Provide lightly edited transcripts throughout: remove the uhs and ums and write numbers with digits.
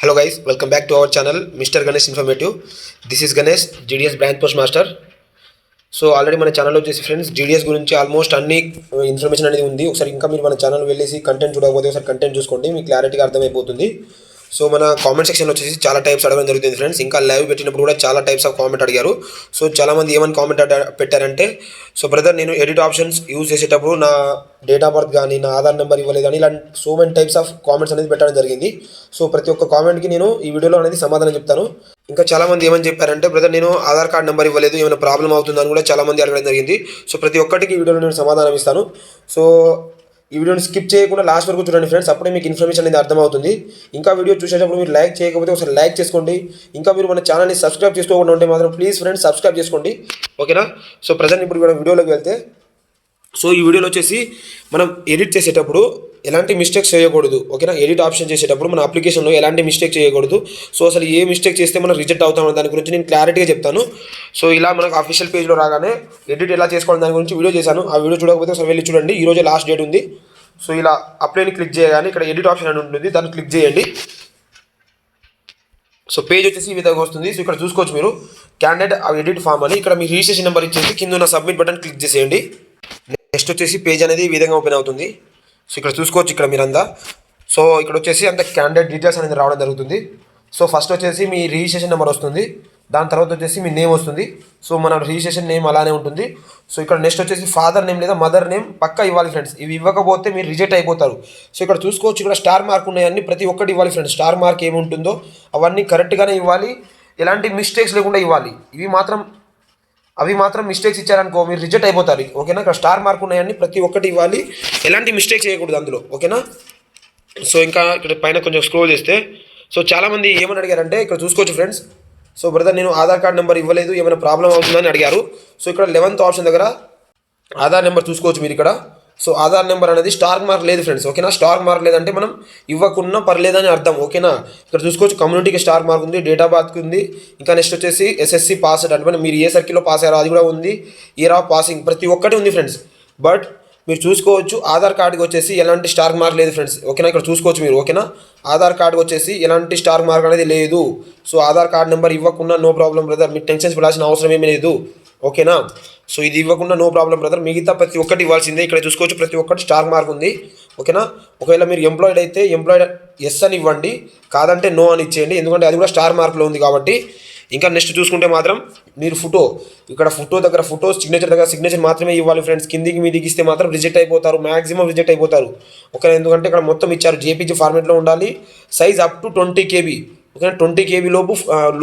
Hello guys, welcome back to our channel Mr. Ganesh Informative. This is Ganesh, GDS branch postmaster. So already మన ఛానల్లో వచ్చేసి friends GDS గురించి almost అన్ని information అనేది ఉంది. ఒకసారి ఇంకా మీరు మన ఛానల్ వెళ్ళేసి కంటెంట్ చూడకపోతే ఒకసారి కంటెంట్ చూసుకోండి, మీకు క్లారిటీగా అర్థమైపోతుంది. సో మన కామెంట్ సెక్షన్లో వచ్చేసి చాలా టైప్స్ అడగడం జరుగుతుంది ఫ్రెండ్స్. ఇంకా లైవ్ పెట్టినప్పుడు కూడా చాలా టైప్స్ ఆఫ్ కామెంట్ అడిగారు. సో చాలామంది ఏమని కామెంట్ పెట్టారంటే, సో బ్రదర్ నేను ఎడిట్ ఆప్షన్స్ యూజ్ చేసేటప్పుడు నా డేట్ ఆఫ్ బర్త్ కానీ నా ఆధార్ నెంబర్ ఇవ్వలేదు కానీ ఇలాంటి so many types of comments అనేది పెట్టడం జరిగింది. సో ప్రతి ఒక్క కామెంట్కి నేను ఈ వీడియోలో అనేది సమాధానం చెప్తాను. ఇంకా చాలామంది ఏమని చెప్పారంటే, బ్రదర్ నేను ఆధార్ కార్డ్ నెంబర్ ఇవ్వలేదు, ఏమైనా ప్రాబ్లం అవుతుందని కూడా చాలామంది అడగడం జరిగింది. సో ప్రతి ఒక్కటికి ఈ వీడియోలో నేను సమాధానం ఇస్తాను. సో ఈ వీడియోని స్కిప్ చేయకుండా లాస్ట్ వరకు చూడండి ఫ్రెండ్స్, అప్పుడే మీకు ఇన్ఫర్మేషన్ అనేది అర్థమవుతుంది. ఇంకా వీడియో చూసేటప్పుడు మీరు లైక్ చేయకపోతే ఒకసారి లైక్ చేసుకోండి. ఇంకా మీరు మన ఛానల్ని సబ్స్క్రైబ్ చేసుకోకుండా ఉంటే మాత్రం ప్లీజ్ ఫ్రెండ్స్ సబ్స్క్రైబ్ చేసుకోండి, ఓకేనా. సో ప్రజెంట్ ఇప్పుడు మనం వీడియోలోకి వెళ్తే, సో ఈ వీడియోలో వచ్చేసి మనం ఎడిట్ చేసేటప్పుడు ఎలాంటి మిస్టేక్స్ చేయకూడదు, ఓకేనా. ఎడిట్ ఆప్షన్ చేసేటప్పుడు మన అప్లికేషన్లో ఎలాంటి మిస్టేక్ చేయకూడదు. సో అసలు ఏ మిస్టేక్ చేస్తే మనం రిజెక్ట్ అవుతామో దాని గురించి నేను క్లారిటీగా చెప్తాను. సో ఇలా మనకు అఫీషియల్ పేజ్లో రాగానే ఎడిట్ ఎలా చేసుకోవాలి దాని గురించి వీడియో చేశాను. ఆ వీడియో చూడకపోతే ఒకసారి వెళ్ళి చూడండి, ఈరోజు లాస్ట్ డేట్ ఉంది. సో ఇలా అప్లైని క్లిక్ చేయగానే ఇక్కడ ఎడిట్ ఆప్షన్ అని ఉంటుంది, దాన్ని క్లిక్ చేయండి. సో పేజ్ వచ్చేసి ఈ విధంగా వస్తుంది. సో ఇక్కడ చూసుకోవచ్చు మీరు క్యాండిడేట్ ఎడిట్ ఫామ్ అని, ఇక్కడ మీ రిజిస్ట్రేషన్ నెంబర్ ఇచ్చేసి కింద ఉన్న సబ్మిట్ బటన్ క్లిక్ చేసేయండి. నెక్స్ట్ వచ్చేసి పేజ్ అనేది ఈ విధంగా ఓపెన్ అవుతుంది. సో ఇక్కడ చూసుకోవచ్చు ఇక్కడ మీరంతా. సో ఇక్కడ వచ్చేసి అంత క్యాండిడేట్ డీటెయిల్స్ అనేది రావడం జరుగుతుంది. సో ఫస్ట్ వచ్చేసి మీ రిజిస్ట్రేషన్ నెంబర్ వస్తుంది, దాని తర్వాత వచ్చేసి మీ నేమ్ వస్తుంది. సో మన రిజిస్ట్రేషన్ నేమ్ అలానే ఉంటుంది. సో ఇక్కడ నెక్స్ట్ వచ్చేసి ఫాదర్ నేమ్ లేదా మదర్ నేమ్ పక్కా ఇవ్వాలి ఫ్రెండ్స్. ఇవి ఇవ్వకపోతే మీరు రిజెక్ట్ అయిపోతారు. సో ఇక్కడ చూసుకోవచ్చు ఇక్కడ స్టార్ మార్క్ ఉన్నాయన్నీ ప్రతి ఒక్కటి ఇవ్వాలి ఫ్రెండ్స్. స్టార్ మార్క్ ఏముంటుందో అవన్నీ కరెక్ట్గానే ఇవ్వాలి, ఎలాంటి మిస్టేక్స్ లేకుండా ఇవ్వాలి. అవి మాత్రం మిస్టేక్స్ ఇచ్చారనుకో మీరు రిజెక్ట్ అయిపోతారు, ఓకేనా. ఇక్కడ స్టార్ మార్క్ ఉన్నాయని ప్రతి ఒక్కటి ఇవ్వాలి, ఎలాంటి మిస్టేక్స్ చేయకూడదు అందులో, ఓకేనా. సో ఇంకా ఇక్కడ పైన కొంచెం స్క్రోల్ చేస్తే, సో చాలామంది ఏమని అడిగారంటే ఇక్కడ చూసుకోవచ్చు ఫ్రెండ్స్. సో బ్రదర్ నేను ఆధార్ కార్డ్ నెంబర్ ఇవ్వలేదు, ఏమైనా ప్రాబ్లం అవుతుందని అడిగారు. సో ఇక్కడ 11th ఆప్షన్ దగ్గర ఆధార్ నెంబర్ చూసుకోవచ్చు మీరు ఇక్కడ. సో ఆధార్ నెంబర్ అనేది స్టార్ మార్క్ లేదు ఫ్రెండ్స్, ఓకేనా. స్టార్ మార్క్ లేదంటే మనం ఇవ్వకున్నా పర్లేదని అర్థం, ఓకేనా. ఇక్కడ చూసుకోవచ్చు కమ్యూనిటీకి స్టార్ మార్క్ ఉంది, డేట్ ఆఫ్ బర్త్కి ఉంది. ఇంకా నెక్స్ట్ వచ్చేసి ఎస్ఎస్సి పాస్ అంటే మీరు ఏ సర్కిల్లో పాస్ అయ్యారో అది కూడా ఉంది. ఇయర్ ఆఫ్ పాసింగ్ ప్రతి ఒక్కటి ఉంది ఫ్రెండ్స్. బట్ మీరు చూసుకోవచ్చు ఆధార్ కార్డుకి వచ్చేసి ఎలాంటి స్టార్ మార్క్ లేదు ఫ్రెండ్స్, ఓకేనా. ఇక్కడ చూసుకోవచ్చు మీరు, ఓకేనా. ఆధార్ కార్డుకి వచ్చేసి ఎలాంటి స్టార్ మార్క్ అనేది లేదు. సో ఆధార్ కార్డ్ నెంబర్ ఇవ్వకుండా నో ప్రాబ్లం బ్రదర్, మీరు టెన్షన్స్ పడాల్సిన అవసరం ఏమీ లేదు, ఓకేనా. సో ఇది ఇవ్వకుండా నో ప్రాబ్లం బ్రదర్, మిగతా ప్రతి ఒక్కటి ఇవ్వాల్సిందే. ఇక్కడ చూసుకోవచ్చు ప్రతి ఒక్కటి స్టార్ మార్క్ ఉంది, ఓకేనా. ఒకవేళ మీరు ఎంప్లాయిడ్ అయితే ఎంప్లాయిడ్ ఎస్ అని ఇవ్వండి, కాదంటే నో అని ఇచ్చేయండి, ఎందుకంటే అది కూడా స్టార్ మార్క్లో ఉంది కాబట్టి. ఇంకా నెక్స్ట్ చూసుకుంటే మాత్రం మీరు ఇక్కడ ఫోటో దగ్గర సిగ్నేచర్ దగ్గర సిగ్నేచర్ మాత్రమే ఇవ్వాలి ఫ్రెండ్స్. కిందికి మీదికి ఇస్తే మాత్రం రిజెక్ట్ అయిపోతారు, మ్యాక్సిమం రిజెక్ట్ అయిపోతారు, ఓకే. ఎందుకంటే ఇక్కడ మొత్తం ఇచ్చారు జేపీజీ ఫార్మేట్లో ఉండాలి, size up to 20 KB, okay. 20 KB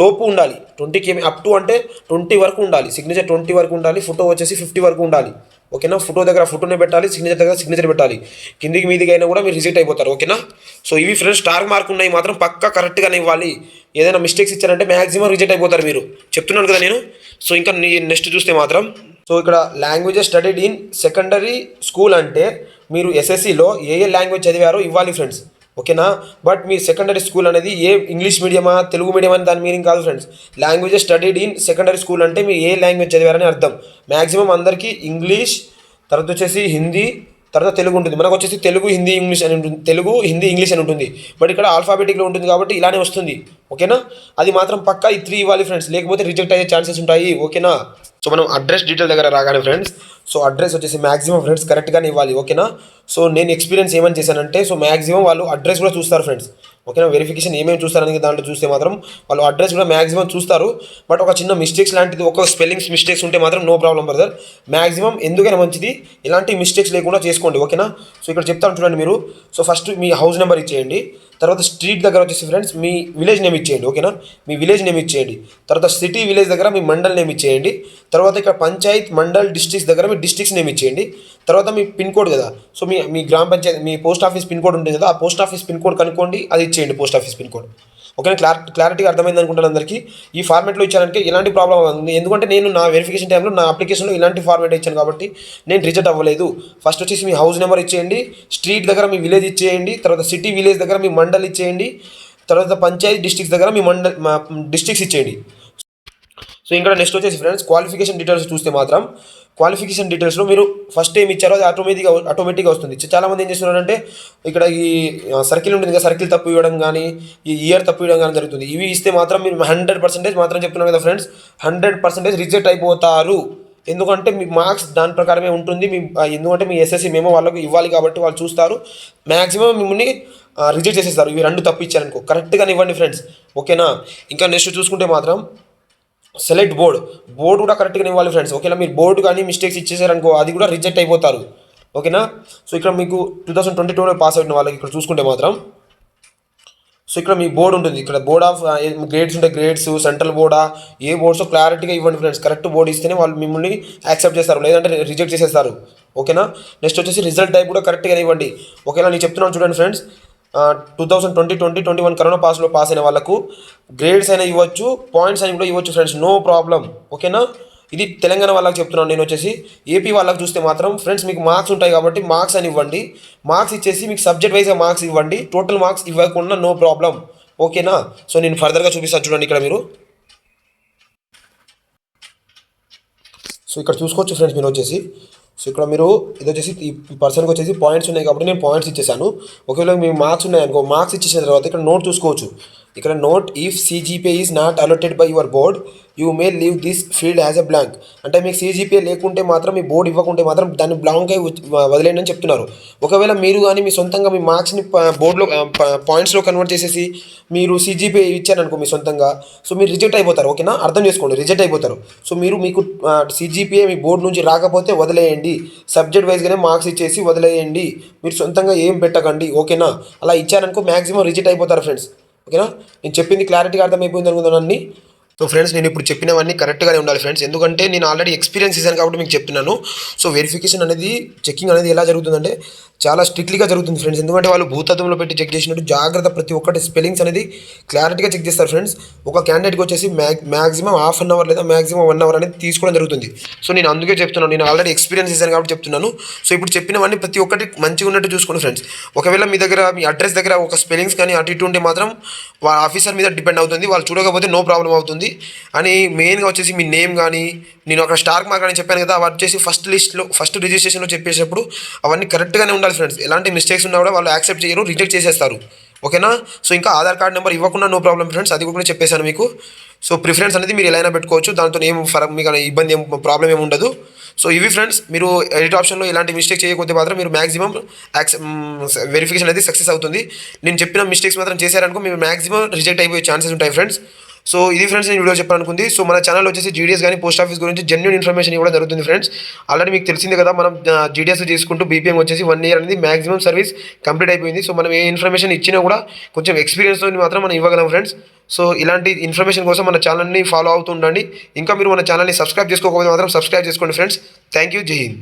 లోపు ఉండాలి. 20 KB అప్ టు అంటే 20 వరకు ఉండాలి, సిగ్నేచర్ 20 వరకు ఉండాలి, ఫోటో వచ్చేసి 50 వరకు ఉండాలి, ఓకేనా. ఫోటో దగ్గర ఫోటోనే పెట్టాలి, సిగ్నేచర్ దగ్గర సిగ్నేచర్ పెట్టాలి. కిందికి మీదికి అయినా కూడా మీరు రిజెక్ట్ అయిపోతారు, ఓకేనా. సో ఇవి ఫ్రెండ్స్ స్టార్ మార్క్ ఉన్నాయి మాత్రం పక్కా కరెక్ట్గానే ఇవ్వాలి. ఏదైనా మిస్టేక్స్ ఇచ్చారంటే మ్యాక్సిమం రిజెక్ట్ అయిపోతారు మీరు, చెప్తున్నాను కదా నేను. సో ఇంకా నెక్స్ట్ చూస్తే మాత్రం, సో ఇక్కడ languages studied in secondary school అంటే మీరు ఎస్ఎస్సిలో ఏ లాంగ్వేజ్ చదివారో ఇవ్వాలి ఫ్రెండ్స్, ఓకేనా. బట్ మీ సెకండరీ స్కూల్ అనేది ఏ ఇంగ్లీష్ మీడియమా తెలుగు మీడియం అని దాని మీనింగ్ కాదు friends. Languages studied in secondary school అంటే మీరు ఏ లాంగ్వేజ్ చదివారని అర్థం. మ్యాక్సిమం అందరికీ ఇంగ్లీష్, తర్వాత వచ్చేసి హిందీ, తర్వాత తెలుగు ఉంటుంది. మనకు వచ్చేసి తెలుగు హిందీ ఇంగ్లీష్ అని ఉంటుంది, తెలుగు హిందీ ఇంగ్లీష్ అని ఉంటుంది. బట్ ఇక్కడ ఆల్ఫాబెటిక్లో ఉంటుంది కాబట్టి ఇలానే వస్తుంది, ఓకేనా. అది మాత్రం పక్కా ఈ 3 ఇవ్వాలి ఫ్రెండ్స్, లేకపోతే రిజెక్ట్ అయ్యే ఛాన్సెస్ ఉంటాయి, ఓకేనా. సో మనం అడ్రస్ డీటెయిల్ దగ్గర రాగానే ఫ్రెండ్స్, సో అడ్రస్ వచ్చేసి మ్యాక్సిమం ఫ్రెండ్స్ కరెక్ట్గానే ఇవ్వాలి, ఓకేనా. సో నేను ఎక్స్పీరియన్స్ ఏమని చేశానంటే, సో మ్యాక్సిమం వాళ్ళు అడ్రస్ కూడా చూస్తారు ఫ్రెండ్స్, ఓకేనా. వెరిఫికేషన్ ఏమేమి చూస్తారని దాంట్లో చూస్తే మాత్రం వాళ్ళు అడ్రస్ కూడా మ్యాక్సిమం చూస్తారు. బట్ ఒక చిన్న మిస్టేక్స్ లాంటిది, ఒక స్పెల్లింగ్స్ మిస్టేక్స్ ఉంటే మాత్రం నో ప్రాబ్లం బ్రదర్. మ్యాక్సిమం ఎందుకైనా మంచిది ఇలాంటి మిస్టేక్స్ లేకుండా చేసుకోండి, ఓకేనా. సో ఇక్కడ చెప్తాను చూడండి మీరు. సో ఫస్ట్ మీ హౌస్ నెంబర్ ఇచ్చేయండి, తర్వాత స్ట్రీట్ దగ్గర వచ్చేసి ఫ్రెండ్స్ మీ విలేజ్ నేమ్ ఇచ్చేయండి, ఓకేనా. మీ విలేజ్ నేమ్ ఇచ్చేయండి, తర్వాత సిటీ విలేజ్ దగ్గర మీ మండల్ నేమ్ ఇచ్చేయండి, తర్వాత ఇక్కడ పంచాయత్ మండల్ డిస్ట్రిక్ట్స్ దగ్గర మీ డిస్ట్రిక్ట్స్ నేమ్ ఇచ్చేయండి, తర్వాత మీ పిన్ కోడ్ కదా. సో మీ గ్రామ పంచాయతీ మీ పోస్ట్ ఆఫీస్ పిన్ కోడ్ ఉంటుంది కదా, ఆ పోస్ట్ ఆఫీస్ పిన్ కోడ్ కనుక్కోండి, అది ఇచ్చేయండి post office pin code, okay. క్లారిటీగా అర్థమైంది అనుకుంటాను అందరికీ. ఈ ఫార్మేట్లో ఇచ్చారంటే ఎలాంటి ప్రాబ్లం అవుతుంది, ఎందుకంటే నేను నా వెరిఫికేషన్ టైంలో నా అప్లికేషన్లో ఇలాంటి ఫార్మేట్ ఇచ్చాను కాబట్టి నేను రిజెక్ట్ అవ్వలేదు. ఫస్ట్ వచ్చేసి మీ హౌస్ నెంబర్ ఇచ్చేయండి, స్ట్రీట్ దగ్గర మీ విలేజ్ ఇచ్చేయండి, తర్వాత సిటీ విలేజ్ దగ్గర మీ మండల్ ఇచ్చేయండి, తర్వాత పంచాయతీ డిస్ట్రిక్ట్స్ దగ్గర మీ డిస్ట్రిక్ట్స్ ఇచ్చేయండి. సో ఇంకా నెక్స్ట్ వచ్చేసి ఫ్రెండ్స్ క్వాలిఫికేషన్ డీటెయిల్స్ చూస్తే మాత్రం క్వాలిఫికేషన్ డీటెయిల్స్లో మీరు ఫస్ట్ ఏం ఇచ్చారో అది ఆటోమేటిక్గా వస్తుంది. చాలామంది ఏం చేస్తున్నారంటే ఇక్కడ ఈ సర్కిల్ ఉంటుంది కదా, సర్కిల్ తప్పు ఇవ్వడం కానీ ఈ ఇయర్ తప్పు ఇవ్వడం కానీ జరుగుతుంది. ఇవి ఇస్తే మాత్రం మీరు 100% మాత్రం చెప్తున్నాను కదా ఫ్రెండ్స్, 100% రిజెక్ట్ అయిపోతారు. ఎందుకంటే మీ మార్క్స్ దాని ప్రకారమే ఉంటుంది. ఎందుకంటే మీ ఎస్ఎస్సి మేము వాళ్ళకు ఇవ్వాలి కాబట్టి వాళ్ళు చూస్తారు, మ్యాక్సిమం మిమ్మల్ని రిజెక్ట్ చేసేస్తారు. ఇవి రెండు తప్పు ఇచ్చారనుకో, కరెక్ట్గానే ఇవ్వండి ఫ్రెండ్స్, ఓకేనా. ఇంకా నెక్స్ట్ చూసుకుంటే మాత్రం సెలెక్ట్ బోర్డు కూడా కరెక్ట్గా ఇవ్వాలి ఫ్రెండ్స్. ఓకేనా, మీరు బోర్డు కానీ మిస్టేక్స్ ఇచ్చేసారనుకో అది కూడా రిజెక్ట్ అయిపోతారు, ఓకేనా. సో ఇక్కడ మీకు 2022లో పాస్ అయిన వాళ్ళకి ఇక్కడ చూసుకుంటే మాత్రం సో ఇక్కడ మీ బోర్డు ఉంటుంది, ఇక్కడ బోర్డ్ ఆఫ్ గ్రేడ్స్ ఉంటాయి, గ్రేడ్స్ సెంట్రల్ బోర్డా ఏ బోర్డ్స్ క్లారిటీగా ఇవ్వండి ఫ్రెండ్స్. కరెక్ట్ బోర్డు ఇస్తేనే వాళ్ళు మిమ్మల్ని యాక్సెప్ట్ చేస్తారు, లేదంటే రిజెక్ట్ చేసేస్తారు, ఓకేనా. నెక్స్ట్ వచ్చేసి రిజల్ట్ టైప్ కూడా కరెక్ట్గా ఇవ్వండి, ఓకేనా. నేను చెప్తున్నాను చూడండి ఫ్రెండ్స్, 2020, 2021 కరోనా పాస్ అయిన వాళ్ళకు గ్రేడ్స్ అయినా ఇవ్వచ్చు, పాయింట్స్ అని కూడా ఇవ్వచ్చు ఫ్రెండ్స్, నో ప్రాబ్లం, ఓకేనా. ఇది తెలంగాణ వాళ్ళకి చెప్తున్నాను. నేను వచ్చేసి ఏపీ వాళ్ళకి చూస్తే మాత్రం ఫ్రెండ్స్ మీకు మార్క్స్ ఉంటాయి కాబట్టి మార్క్స్ అని ఇవ్వండి, మార్క్స్ ఇచ్చేసి మీకు సబ్జెక్ట్ వైజ్గా మార్క్స్ ఇవ్వండి, టోటల్ మార్క్స్ ఇవ్వకుండా నో ప్రాబ్లం, ఓకేనా. సో నేను ఫర్దర్గా చూపిస్తాను చూడండి ఇక్కడ మీరు. సో ఇక్కడ చూసుకోవచ్చు ఫ్రెండ్స్ మీరు వచ్చేసి. సో ఇక్కడ మీరు ఇది వచ్చేసి ఈ పర్సన్కి వచ్చేసి పాయింట్స్ ఉన్నాయి కాబట్టి నేను పాయింట్స్ ఇచ్చేసాను. ఒకవేళ మీ మార్క్స్ ఉన్నాయనుకో, మార్క్స్ ఇచ్చేసిన తర్వాత ఇక్కడ నోట్ చూసుకోవచ్చు. ఇక్కడ note if CGPA is not alloted by your board you may leave this field as a blank. అంటే మీకు సిజిపిఏ లేకుంటే మాత్రం, మీ బోర్డు ఇవ్వకుంటే మాత్రం దాన్ని బ్లాంక్ అయి వదిలేయండి అని చెప్తున్నారు. ఒకవేళ మీరు కానీ మీ సొంతంగా మీ మార్క్స్ని బోర్డులో పాయింట్స్లో కన్వర్ట్ చేసేసి మీరు సిజిపిఏ ఇచ్చారనుకో మీ సొంతంగా, సో మీరు రిజెక్ట్ అయిపోతారు, ఓకేనా. అర్థం చేసుకోండి, రిజెక్ట్ అయిపోతారు. సో మీకు సిజిపిఏ మీ బోర్డు నుంచి రాకపోతే వదిలేయండి, సబ్జెక్ట్ వైజ్గానే మార్క్స్ ఇచ్చేసి వదిలేయండి, మీరు సొంతంగా ఏం పెట్టకండి, ఓకేనా. అలా ఇచ్చారనుకో మ్యాక్సిమం రిజెక్ట్ అయిపోతారు ఫ్రెండ్స్, ఓకేనా. నేను చెప్పింది క్లారిటీగా అర్థమైపోయింది అనుకుందాన్ని. సో ఫ్రెండ్స్ నేను ఇప్పుడు చెప్పినవన్నీ కరెక్ట్గానే ఉండాలి ఫ్రెండ్స్, ఎందుకంటే నేను ఆల్రెడీ ఎక్స్పీరియన్స్ చేశాను కాబట్టి మీకు చెప్తున్నాను. సో వెరిఫికేషన్ అనేది, చెకింగ్ అనేది ఎలా జరుగుతుందంటే చాలా స్ట్రిక్ట్లీగా జరుగుతుంది ఫ్రెండ్స్. ఎందుకంటే వాళ్ళు భూతత్వంలో పెట్టి చెక్ చేసినట్టు జాగ్రత్త, ప్రతి ఒక్కటి స్పెల్లింగ్స్ అనేది క్లారిటీగా చెక్ చేస్తారు ఫ్రెండ్స్. ఒక క్యాండిడేట్కి వచ్చేసి మ్యాక్సిమం హాఫ్ అన్ అవర్ లేదా మ్యాక్సిమం 1 అవర్ అనేది తీసుకోవడం జరుగుతుంది. సో నేను అందుకే చెప్తున్నాను, నేను ఆల్రెడీ ఎక్స్పీరియన్స్ చేశాను కాబట్టి చెప్తున్నాను. సో ఇప్పుడు చెప్పినవన్నీ ప్రతి ఒక్కటి మంచిగా ఉన్నట్టు చూసుకోండి ఫ్రెండ్స్. ఒకవేళ మీ దగ్గర మీ అడ్రస్ దగ్గర ఒక స్పెల్లింగ్స్ కానీ అటు ఇటు ఉంటే మాత్రం వాళ్ళ ఆఫీసర్ మీద డిపెండ్ అవుతుంది, వాళ్ళు చూడకపోతే నో ప్రాబ్లం అవుతుంది. అని మెయిన్గా వచ్చేసి మీ నేమ్ కానీ, నేను అక్కడ స్టార్ మార్క్ అని చెప్పాను కదా, అవి వచ్చేసి ఫస్ట్ లిస్ట్లో ఫస్ట్ రిజిస్ట్రేషన్లో చెప్పేటప్పుడు అవన్నీ కరెక్ట్గానే ఉండాలి ఫ్రెండ్స్. ఎలాంటి మిస్టేక్స్ ఉన్నా కూడా వాళ్ళు యాక్సెప్ట్ చేయరు, రిజెక్ట్ చేసేస్తారు, ఓకేనా. సో ఇంకా ఆధార్ కార్డ్ నెంబర్ ఇవ్వకుండా నో ప్రాబ్లం ఫ్రెండ్స్, అది కూడా చెప్పేశాను మీకు. సో ప్రిఫరెన్స్ అనేది మీరు ఎలా అయినా పెట్టుకోవచ్చు, దాంతో ఏం మీకు ఇబ్బంది ప్రాబ్లం ఏమి ఉండదు. సో ఇవి ఫ్రెండ్స్, మీరు ఎడిట్ ఆప్షన్లో ఇలాంటి మిస్టేక్ చేయకపోతే మాత్రం మీరు మ్యాక్సిమం వెరిఫికేషన్ అనేది సక్సెస్ అవుతుంది. నేను చెప్పిన మిస్టేక్స్ మాత్రం చేశారనుకో మీరు మ్యాక్సిమం రిజెక్ట్ అయిపోయే ఛాన్సెస్ ఉంటాయి ఫ్రెండ్స్. సో ఇది ఫ్రెండ్స్ నేను వీడియో చెప్పాలనుకుంది. సో మన ఛానల్ వచ్చేసి జీడిఎస్ కానీ పోస్ట్ ఆఫీస్ గురించి జెన్యూన్ ఇన్ఫర్మేషన్ ఇవ్వడం జరుగుతుంది ఫ్రెండ్స్. ఆల్రెడీ మీకు తెలిసింది కదా, మనం జీడిఎస్ చేసుకుంటూ బీపీఎం వచ్చేసి 1 ఇయర్ అనేది మ్యాక్సిమం సర్వీస్ కంప్లీట్ అయిపోయింది. సో మనం ఏ ఇన్ఫర్మేషన్ ఇచ్చినా కూడా కొంచెం ఎక్స్పీరియన్స్తో మాత్రం మనం ఇవ్వగలం ఫ్రెండ్స్. సో ఇలాంటి ఇన్ఫర్మేషన్ కోసం మన ఛానల్ని ఫాలో అవుతూ ఉండండి. ఇంకా మీరు మన ఛానల్ని సబ్స్క్రైబ్ చేసుకోకపోతే మాత్రం సబ్స్క్రైబ్ చేసుకోండి ఫ్రెండ్స్. థ్యాంక్ యూ, జై హింద్.